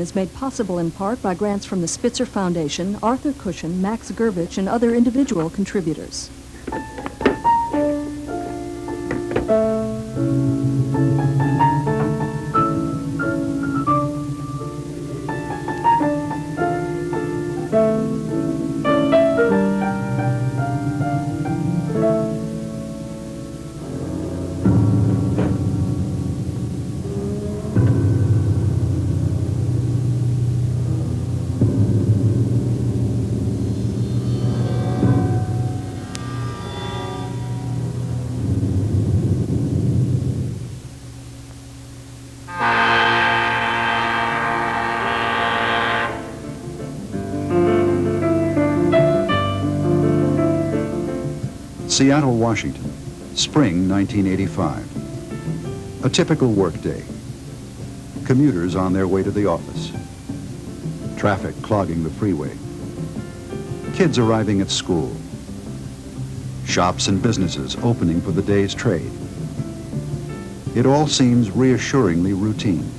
is made possible in part by grants from the Spitzer Foundation, Arthur Cushon, Max Gervich, and other individual contributors. Seattle, Washington, spring 1985. A typical workday. Commuters on their way to the office. Traffic clogging the freeway. Kids arriving at school. Shops and businesses opening for the day's trade. It all seems reassuringly routine.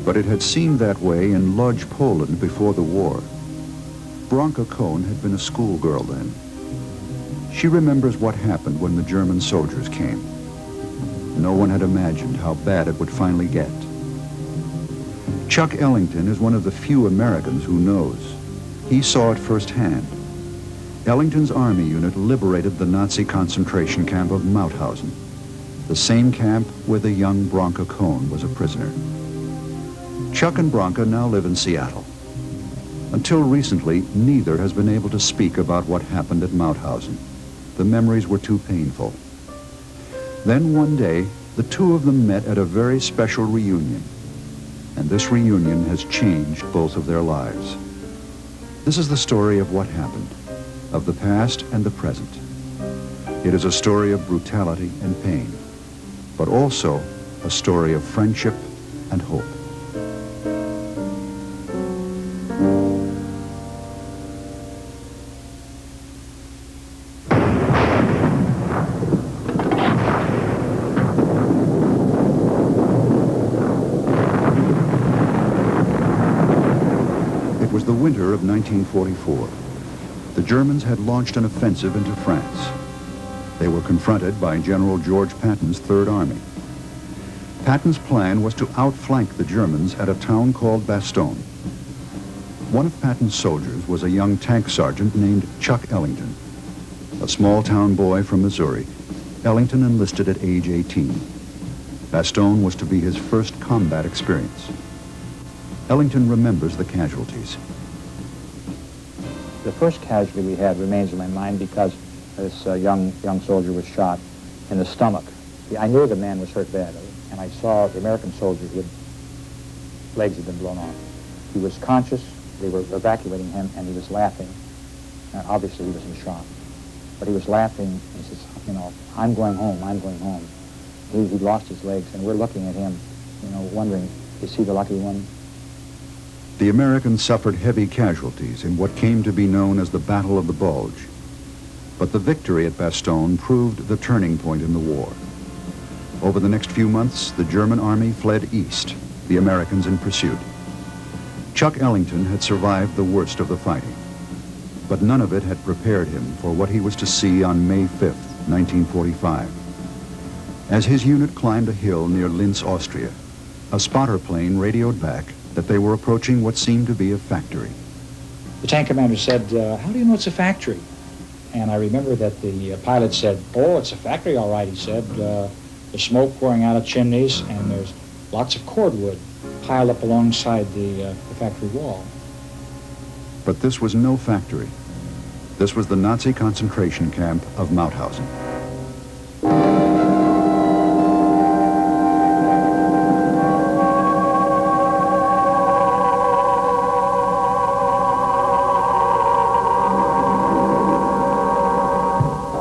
But it had seemed that way in Lodz, Poland before the war. Bronca Cohn had been a schoolgirl then. She remembers what happened when the German soldiers came. No one had imagined how bad it would finally get. Chuck Ellington is one of the few Americans who knows. He saw it firsthand. Ellington's army unit liberated the Nazi concentration camp of Mauthausen, the same camp where the young Bronca Cohn was a prisoner. Chuck and Bronca now live in Seattle. Until recently, neither has been able to speak about what happened at Mauthausen. The memories were too painful. Then one day, the two of them met at a very special reunion. And this reunion has changed both of their lives. This is the story of what happened, of the past and the present. It is a story of brutality and pain, but also a story of friendship and hope. It was the winter of 1944. The Germans had launched an offensive into France. They were confronted by General George Patton's Third Army. Patton's plan was to outflank the Germans at a town called Bastogne. One of Patton's soldiers was a young tank sergeant named Chuck Ellington. A small-town boy from Missouri, Ellington enlisted at age 18. Bastogne was to be his first combat experience. Ellington remembers the casualties. The first casualty we had remains in my mind because this young soldier was shot in the stomach. I knew the man was hurt badly, and I saw the American soldiers with legs had been blown off. He was conscious, they were evacuating him, and he was laughing. Obviously he was in shock, but he was laughing, and he says, you know, I'm going home, I'm going home. He lost his legs, and we're looking at him, you know, wondering, is he the lucky one? The Americans suffered heavy casualties in what came to be known as the Battle of the Bulge. But the victory at Bastogne proved the turning point in the war. Over the next few months, the German army fled east, the Americans in pursuit. Chuck Ellington had survived the worst of the fighting, but none of it had prepared him for what he was to see on May 5th, 1945. As his unit climbed a hill near Linz, Austria, a spotter plane radioed back that they were approaching what seemed to be a factory. The tank commander said, how do you know it's a factory? And I remember that the pilot said, oh, it's a factory, all right, he said. There's smoke pouring out of chimneys, and there's lots of cordwood piled up alongside the factory wall. But this was no factory. This was the Nazi concentration camp of Mauthausen.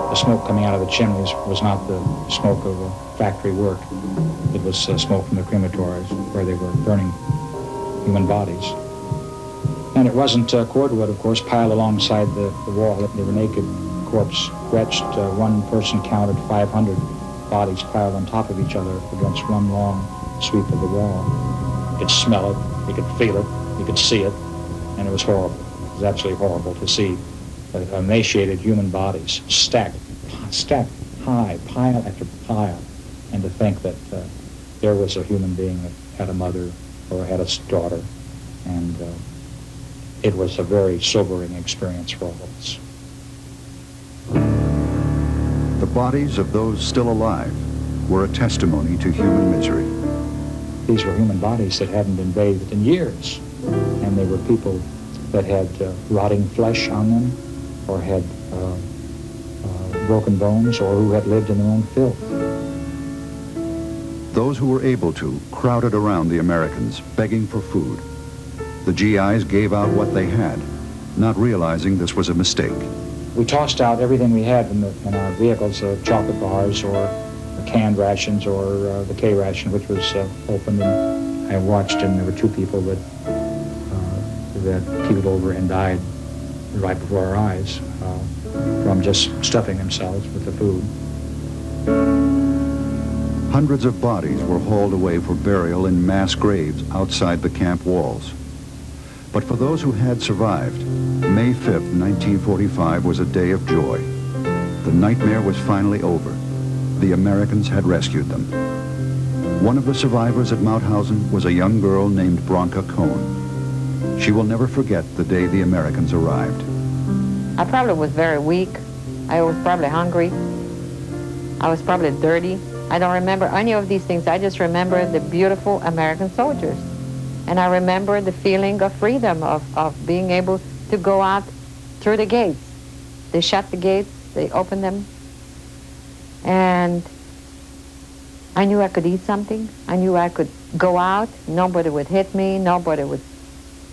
The smoke coming out of the chimneys was not the smoke of factory work. It was smoke from the crematories where they were burning human bodies. And it wasn't cordwood, of course, piled alongside the wall. They were naked, corpse wretched. One person counted 500 bodies piled on top of each other against one long sweep of the wall. It smelled You could feel it, you could see it, and it was horrible. It was absolutely horrible to see emaciated human bodies stacked high, pile after pile, and to think that there was a human being that had a mother or had a daughter, and it was a very sobering experience for all of us. The bodies of those still alive were a testimony to human misery. These were human bodies that hadn't been bathed in years, and they were people that had rotting flesh on them, or had broken bones, or who had lived in their own filth. Those who were able to crowded around the Americans, begging for food. The GIs gave out what they had, not realizing this was a mistake. We tossed out everything we had in our vehicles, chocolate bars or canned rations or the K ration, which was opened. And I watched, and there were two people that keeled over and died right before our eyes from just stuffing themselves with the food. Hundreds of bodies were hauled away for burial in mass graves outside the camp walls. But for those who had survived, May 5th, 1945 was a day of joy. The nightmare was finally over. The Americans had rescued them. One of the survivors at Mauthausen was a young girl named Bronca Cohn. She will never forget the day the Americans arrived. I probably was very weak. I was probably hungry. I was probably dirty. I don't remember any of these things. I just remember the beautiful American soldiers. And I remember the feeling of freedom, of being able to go out through the gates. They shut the gates, they opened them, and I knew I could eat something. I knew I could go out. Nobody would hit me. Nobody would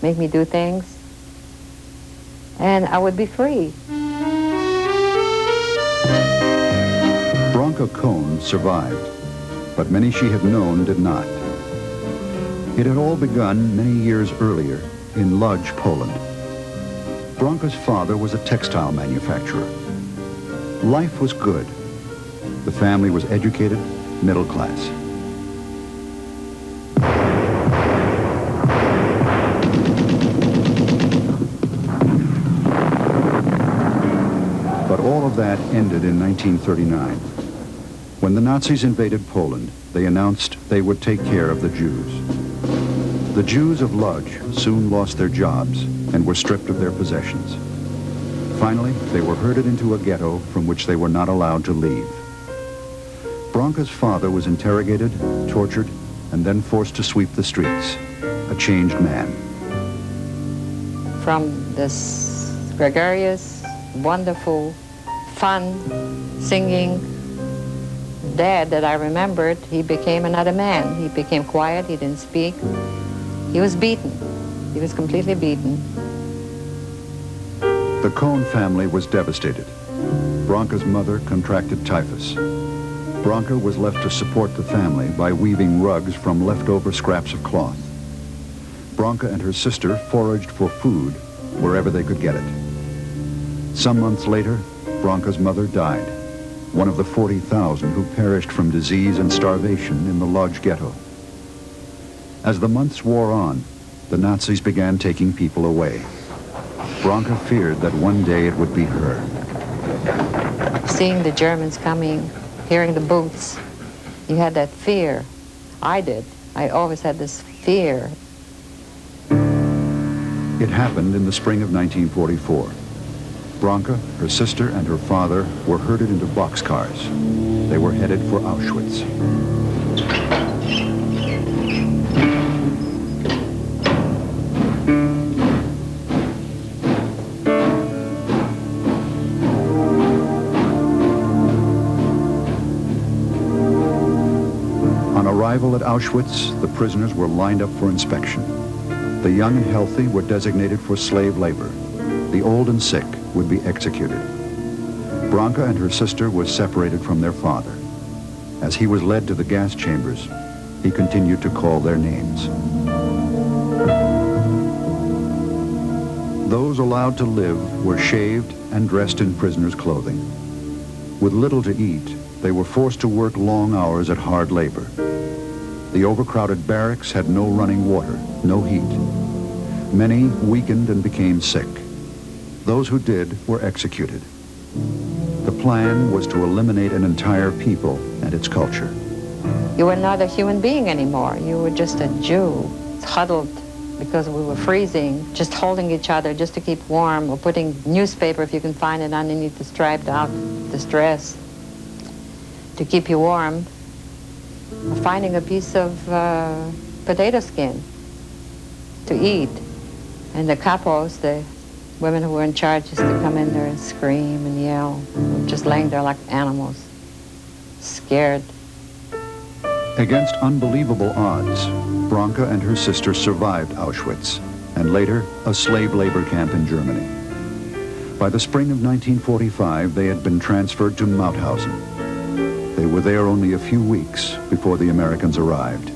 make me do things. And I would be free. Bronca Cohn survived, but many she had known did not. It had all begun many years earlier in Lodz, Poland. Bronca's father was a textile manufacturer. Life was good. The family was educated, middle class. But all of that ended in 1939. When the Nazis invaded Poland, they announced they would take care of the Jews. The Jews of Lodz soon lost their jobs and were stripped of their possessions. Finally, they were herded into a ghetto from which they were not allowed to leave. Bronca's father was interrogated, tortured, and then forced to sweep the streets, a changed man. From this gregarious, wonderful, fun, singing dad that I remembered, he became another man. He became quiet, he didn't speak. He was beaten. He was completely beaten. The Cohn family was devastated. Bronca's mother contracted typhus. Bronca was left to support the family by weaving rugs from leftover scraps of cloth. Bronca and her sister foraged for food wherever they could get it. Some months later, Bronca's mother died, one of the 40,000 who perished from disease and starvation in the Lodz ghetto. As the months wore on, the Nazis began taking people away. Bronca feared that one day it would be her. Seeing the Germans coming, hearing the boots, you had that fear. I did. I always had this fear. It happened in the spring of 1944. Bronca, her sister, and her father were herded into boxcars. They were headed for Auschwitz. On arrival at Auschwitz, the prisoners were lined up for inspection. The young and healthy were designated for slave labor. The old and sick would be executed. Bronca and her sister were separated from their father. As he was led to the gas chambers, he continued to call their names. Those allowed to live were shaved and dressed in prisoners' clothing. With little to eat, they were forced to work long hours at hard labor. The overcrowded barracks had no running water, no heat. Many weakened and became sick. Those who did were executed. The plan was to eliminate an entire people and its culture. You were not a human being anymore. You were just a Jew, huddled because we were freezing, just holding each other just to keep warm, or putting newspaper, if you can find it, underneath the striped out this dress to keep you warm, or finding a piece of potato skin to eat. And the capos, the women who were in charge, used to come in there and scream and yell, just laying there like animals, scared. Against unbelievable odds, Branca and her sister survived Auschwitz and later a slave labor camp in Germany. By the spring of 1945, they had been transferred to Mauthausen. They were there only a few weeks before the Americans arrived.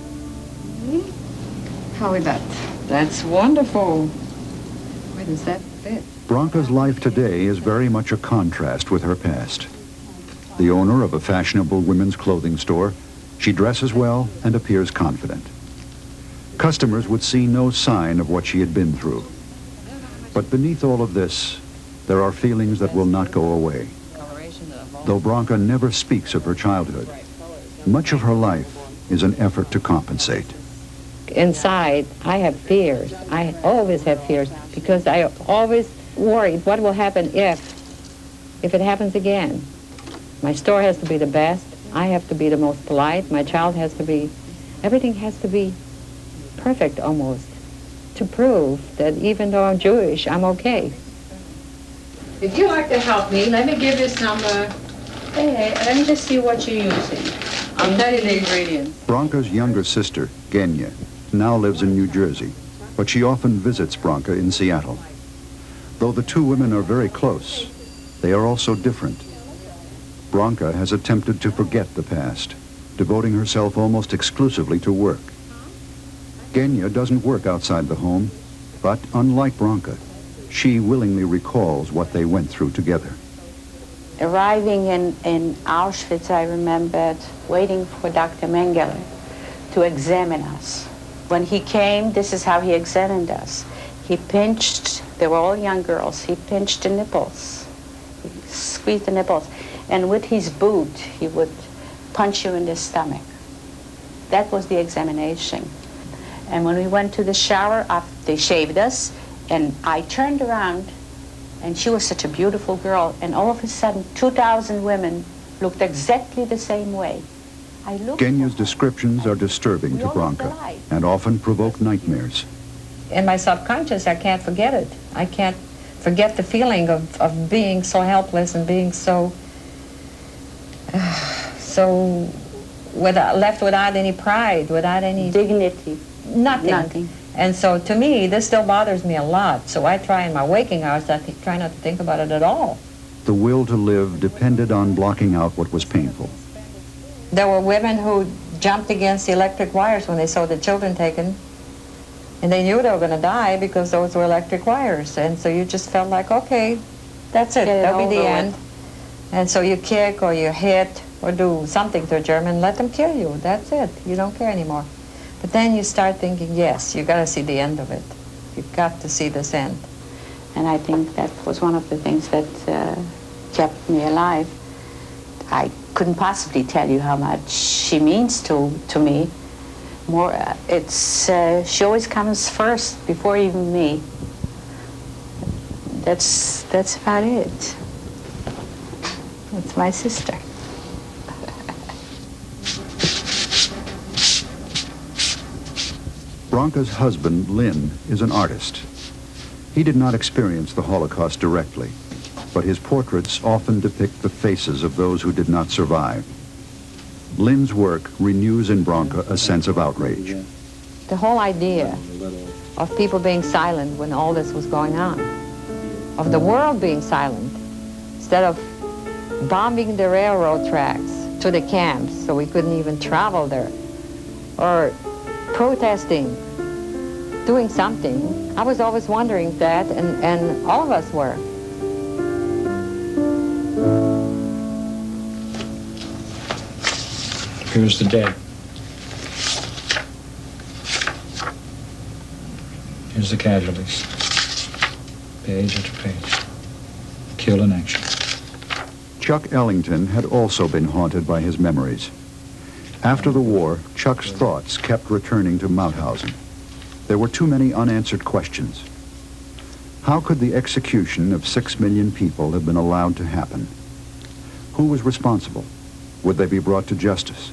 How is that? That's wonderful. Where does that fit? Branca's life today is very much a contrast with her past. The owner of a fashionable women's clothing store, she dresses well and appears confident. Customers would see no sign of what she had been through. But beneath all of this, there are feelings that will not go away. Though Branca never speaks of her childhood, much of her life is an effort to compensate. Inside, I have fears. I always have fears because I always worried what will happen if it happens again. My store has to be the best. I have to be the most polite. My child has to be, everything has to be perfect almost to prove that even though I'm Jewish, I'm okay. If you'd like to help me, let me give you some, hey, let me just see what you're using. I'll tell you the ingredients. Branca's younger sister, Genya, now lives in New Jersey, but she often visits Branca in Seattle. Though the two women are very close, they are also different. Branca has attempted to forget the past, devoting herself almost exclusively to work. Genya doesn't work outside the home, but unlike Branca, she willingly recalls what they went through together. Arriving in Auschwitz, I remembered waiting for Dr. Mengele to examine us. When he came, this is how he examined us. He pinched, they were all young girls, he pinched the nipples, he squeezed the nipples, and with his boot, he would punch you in the stomach. That was the examination. And when we went to the shower, they shaved us, and I turned around, and she was such a beautiful girl, and all of a sudden, 2,000 women looked exactly the same way. Genya's descriptions are disturbing to Branca and often provoke nightmares. In my subconscious, I can't forget it. I can't forget the feeling of being so helpless and being so left without any pride, without any dignity. Nothing. And so to me, this still bothers me a lot. So I try in my waking hours, try not to think about it at all. The will to live depended on blocking out what was painful. There were women who jumped against the electric wires when they saw the children taken. And they knew they were going to die because those were electric wires. And so you just felt like, okay, that's it. That'll be the end. And so you kick or you hit or do something to a German, let them kill you. That's it. You don't care anymore. But then you start thinking, yes, you got to see the end of it. You've got to see this end. And I think that was one of the things that kept me alive. I couldn't possibly tell you how much she means to me. More, she always comes first before even me. That's about it. That's my sister. Branca's husband, Lynn, is an artist. He did not experience the Holocaust directly, but his portraits often depict the faces of those who did not survive. Lynn's work renews in Branca a sense of outrage. The whole idea of people being silent when all this was going on, of the world being silent, instead of bombing the railroad tracks to the camps so we couldn't even travel there, or protesting, doing something. I was always wondering that, and all of us were. Here's the dead. Here's the casualties. Page after page. Killed in action. Chuck Ellington had also been haunted by his memories. After the war, Chuck's thoughts kept returning to Mauthausen. There were too many unanswered questions. How could the execution of 6 million people have been allowed to happen? Who was responsible? Would they be brought to justice?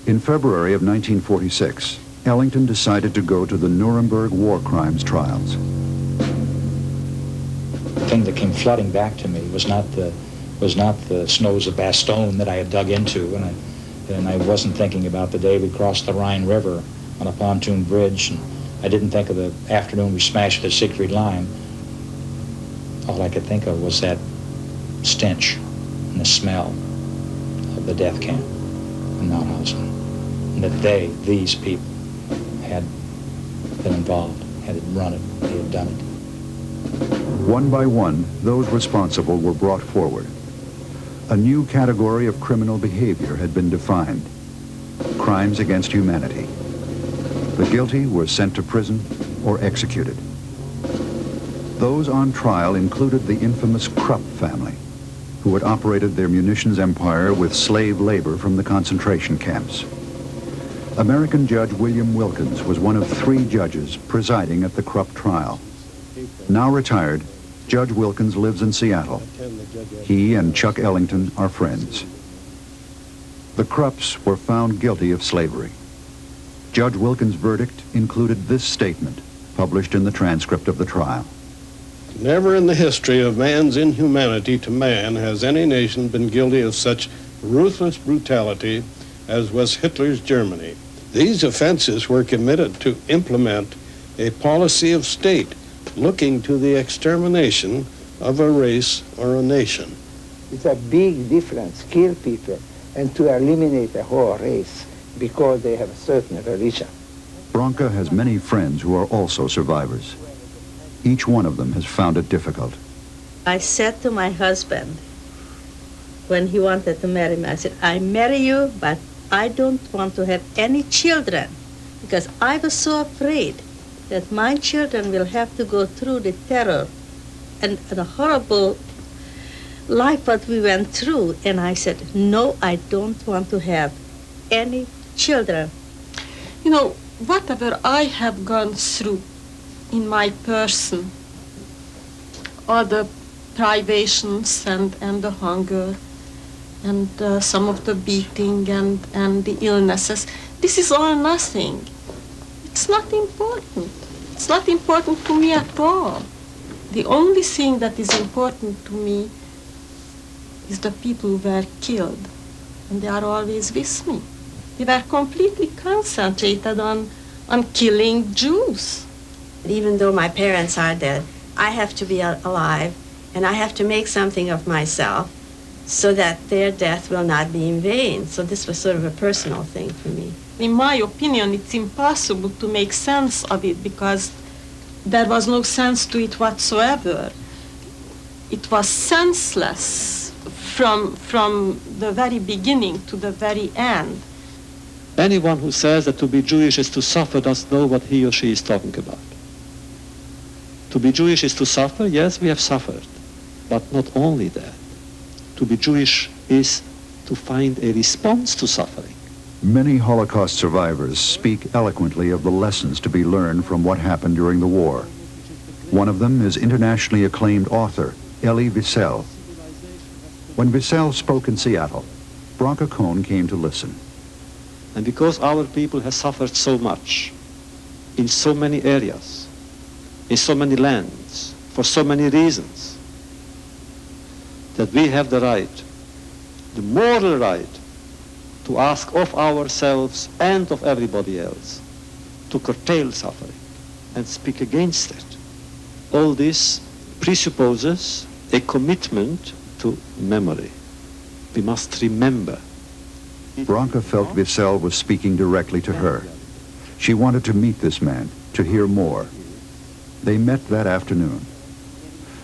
In February of 1946, Ellington decided to go to the Nuremberg war crimes trials. The thing that came flooding back to me was not the snows of Bastogne that I had dug into, and I wasn't thinking about the day we crossed the Rhine River on a pontoon bridge, and I didn't think of the afternoon we smashed the Siegfried Line. All I could think of was that stench and the smell of the death camp in Mauthausen, and that these people, had been involved, had run it, they had done it. One by one, those responsible were brought forward. A new category of criminal behavior had been defined: crimes against humanity. The guilty were sent to prison or executed. Those on trial included the infamous Krupp family, who had operated their munitions empire with slave labor from the concentration camps. American Judge William Wilkins was one of 3 judges presiding at the Krupp trial. Now retired, Judge Wilkins lives in Seattle. He and Chuck Ellington are friends. The Krupps were found guilty of slavery. Judge Wilkins' verdict included this statement, published in the transcript of the trial. Never in the history of man's inhumanity to man has any nation been guilty of such ruthless brutality as was Hitler's Germany. These offenses were committed to implement a policy of state looking to the extermination of a race or a nation. It's a big difference, kill people and to eliminate a whole race because they have a certain religion. Branca has many friends who are also survivors. Each one of them has found it difficult. I said to my husband, when he wanted to marry me, I said, I marry you, but I don't want to have any children, because I was so afraid that my children will have to go through the terror and the horrible life that we went through. And I said, no, I don't want to have any children. You know, whatever I have gone through in my person, all the privations and the hunger and some of the beating and the illnesses, this is all nothing. It's not important. It's not important to me at all. The only thing that is important to me is the people who were killed, and they are always with me. They were completely concentrated on killing Jews. Even though my parents are dead, I have to be alive, and I have to make something of myself so that their death will not be in vain. So this was sort of a personal thing for me. In my opinion, it's impossible to make sense of it because there was no sense to it whatsoever. It was senseless from the very beginning to the very end. Anyone who says that to be Jewish is to suffer doesn't know what he or she is talking about. To be Jewish is to suffer, yes, we have suffered, but not only that. To be Jewish is to find a response to suffering. Many Holocaust survivors speak eloquently of the lessons to be learned from what happened during the war. One of them is internationally acclaimed author Elie Wiesel. When Wiesel spoke in Seattle, Branca Cohn came to listen. And because our people have suffered so much, in so many areas, in so many lands, for so many reasons, that we have the right, the moral right, to ask of ourselves and of everybody else to curtail suffering and speak against it. All this presupposes a commitment to memory. We must remember. Branca felt Wiesel was speaking directly to her. She wanted to meet this man, to hear more. They met that afternoon.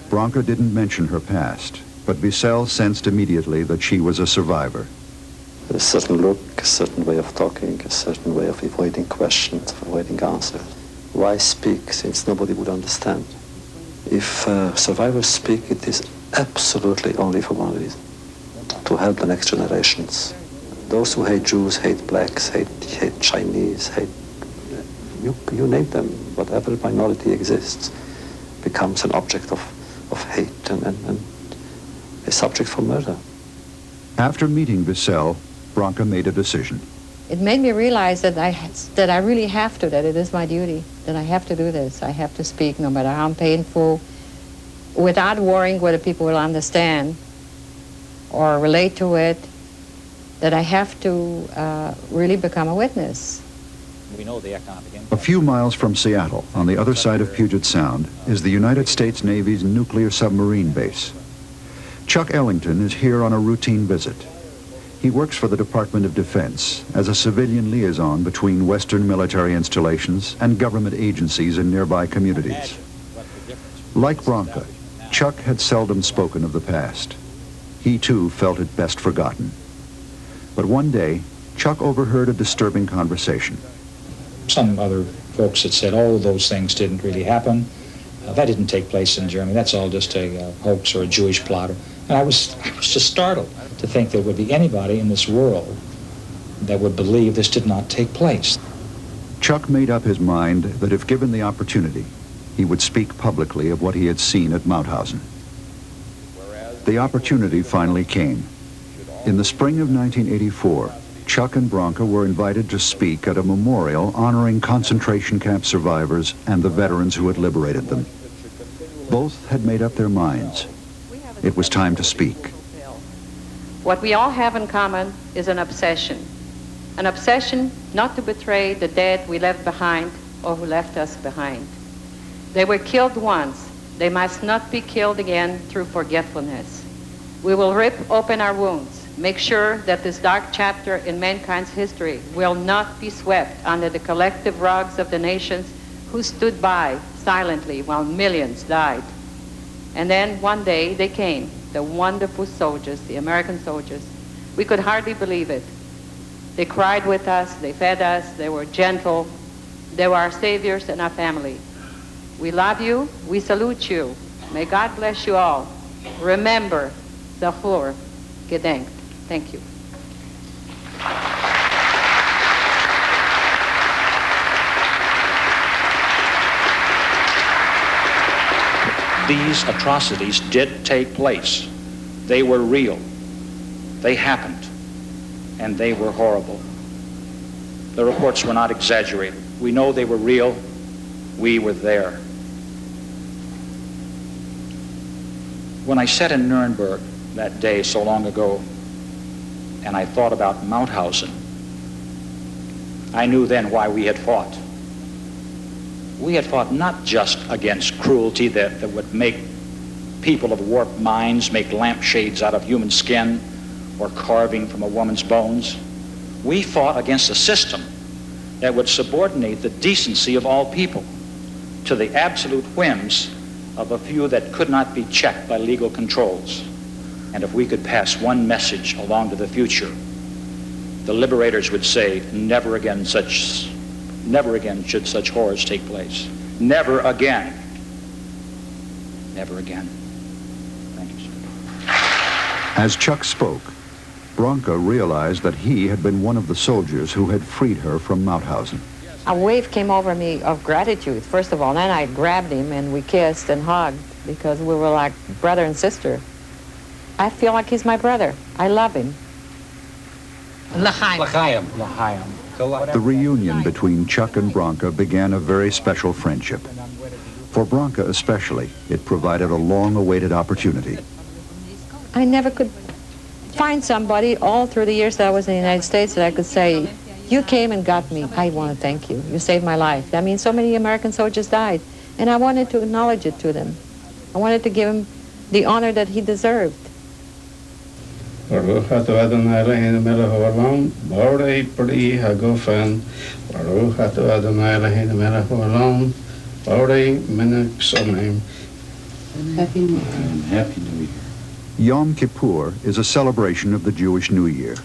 Branca didn't mention her past, but Wiesel sensed immediately that she was a survivor. A certain look, a certain way of talking, a certain way of avoiding questions, avoiding answers. Why speak since nobody would understand? If survivors speak, it is absolutely only for one reason: to help the next generations. Those who hate Jews, hate blacks, hate Chinese, hate, you name them, whatever minority exists, becomes an object of hate and a subject for murder. After meeting Wiesel, Branca made a decision. It made me realize that I really have to, that it is my duty, that I have to do this. I have to speak no matter how painful, without worrying whether people will understand or relate to it, that I have to really become a witness. We know the economic impact. A few miles from Seattle, on the other side of Puget Sound, is the United States Navy's nuclear submarine base. Chuck Ellington is here on a routine visit. He works for the Department of Defense as a civilian liaison between Western military installations and government agencies in nearby communities. Like Branca, Chuck had seldom spoken of the past. He too felt it best forgotten. But one day, Chuck overheard a disturbing conversation. Some other folks had said, oh, those things didn't really happen. That didn't take place in Germany. That's all just a hoax or a Jewish plot. And I was just startled to think there would be anybody in this world that would believe this did not take place. Chuck made up his mind that if given the opportunity, he would speak publicly of what he had seen at Mauthausen. The opportunity finally came. In the spring of 1984, Chuck and Branca were invited to speak at a memorial honoring concentration camp survivors and the veterans who had liberated them. Both had made up their minds. It was time to speak. What we all have in common is an obsession not to betray the dead we left behind or who left us behind. They were killed once. They must not be killed again through forgetfulness. We will rip open our wounds, make sure that this dark chapter in mankind's history will not be swept under the collective rugs of the nations who stood by silently while millions died. And then one day they came, the wonderful soldiers, the American soldiers. We could hardly believe it. They cried with us, they fed us, they were gentle. They were our saviors and our family. We love you, we salute you. May God bless you all. Remember, Zachor gedenkt. Thank you. These atrocities did take place. They were real. They happened. And they were horrible. The reports were not exaggerated. We know they were real. We were there. When I sat in Nuremberg that day so long ago, and I thought about Mauthausen, I knew then why we had fought. We had fought not just against cruelty that would make people of warped minds make lampshades out of human skin or carving from a woman's bones. We fought against a system that would subordinate the decency of all people to the absolute whims of a few that could not be checked by legal controls. And if we could pass one message along to the future, the liberators would say, never again should such horrors take place. Never again. Never again. Thank you, sir. As Chuck spoke, Branca realized that he had been one of the soldiers who had freed her from Mauthausen. A wave came over me of gratitude, first of all. Then I grabbed him and we kissed and hugged because we were like brother and sister. I feel like he's my brother. I love him. L'chaim. L'chaim. The reunion between Chuck and Branca began a very special friendship. For Branca especially, it provided a long-awaited opportunity. I never could find somebody all through the years that I was in the United States that I could say, you came and got me. I want to thank you. You saved my life. I mean, so many American soldiers died, and I wanted to acknowledge it to them. I wanted to give him the honor that he deserved. Baruch atah Adonai Eloheinu melech haolam, borei pri hagofen. Baruch atah Adonai Eloheinu melech haolam, borei menek somim. Happy New Year. Happy New Year. Yom Kippur is a celebration of the Jewish New Year.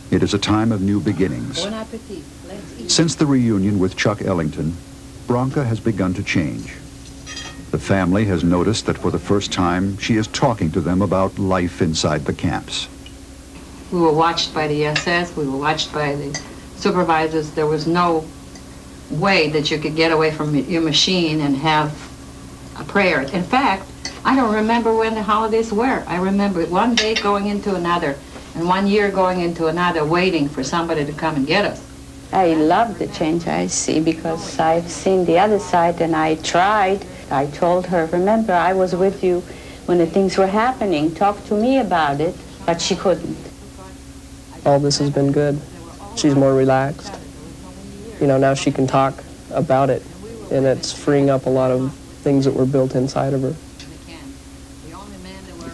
It is a time of new beginnings. Bon appetit. Let's eat. Since the reunion with Chuck Ellington, Bronca has begun to change. The family has noticed that for the first time, she is talking to them about life inside the camps. We were watched by the SS, we were watched by the supervisors. There was no way that you could get away from your machine and have a prayer. In fact, I don't remember when the holidays were. I remember one day going into another, and 1 year going into another, waiting for somebody to come and get us. I love the change I see because I've seen the other side and I tried. I told her, remember, I was with you when the things were happening. Talk to me about it, but she couldn't. All this has been good. She's more relaxed. You know, now she can talk about it, and it's freeing up a lot of things that were built inside of her.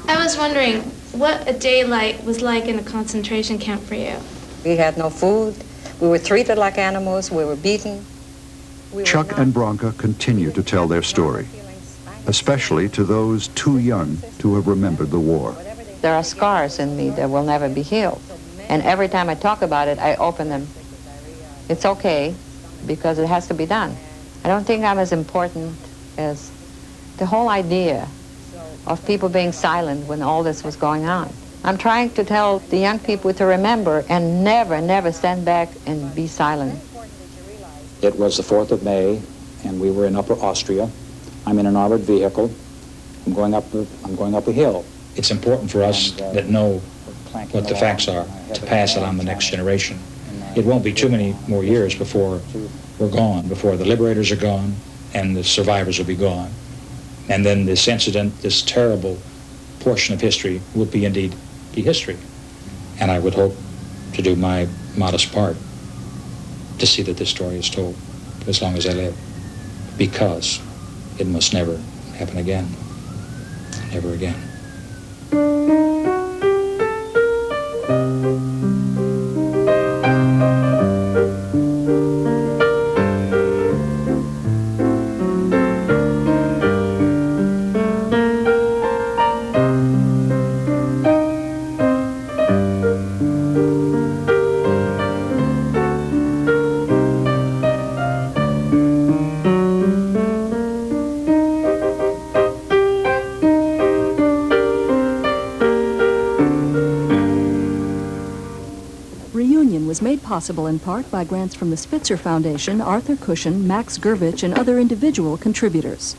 I was wondering what a day was like in a concentration camp for you. We had no food. We were treated like animals. We were beaten. Chuck and Bronca continue to tell their story, especially to those too young to have remembered the war. There are scars in me that will never be healed. And every time I talk about it, I open them. It's okay, because it has to be done. I don't think I'm as important as the whole idea of people being silent when all this was going on. I'm trying to tell the young people to remember and never, never stand back and be silent. It was the 4th of May, and we were in Upper Austria. I'm in an armored vehicle. I'm going up a hill. It's important for us that know what the facts are to pass it on the next generation. It won't be too many more years before we're gone, before the liberators are gone and the survivors will be gone. And then this incident, this terrible portion of history, will be indeed be history. And I would hope to do my modest part to see that this story is told as long as I live, because it must never happen again, never again. Was made possible in part by grants from the Spitzer Foundation, Arthur Cushon, Max Gervich, and other individual contributors.